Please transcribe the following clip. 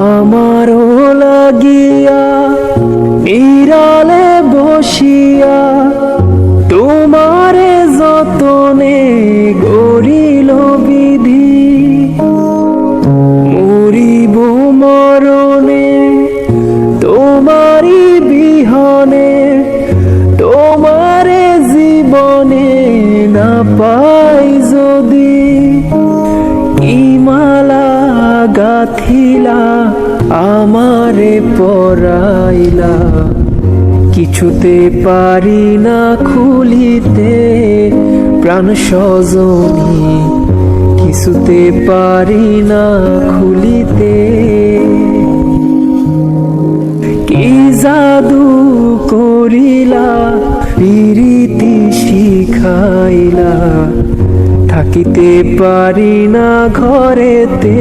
আমারও লাগিয়া নিরালে বসিয়া তোমারে যতনে গড়িল বিধি, মরিব মরণে তোমারি বিহনে, তোমারে জীবনে না পাই যদি। কি মালা গাথিলা আমারে পরাইলা, কিছুতে পারি না খুলিতে প্রাণ সজনী, কিছুতে পারি না খুলিতে। কি জাদু করিলা প্রীতি শিখাইলা, থাকিতে পারি না ঘরেতে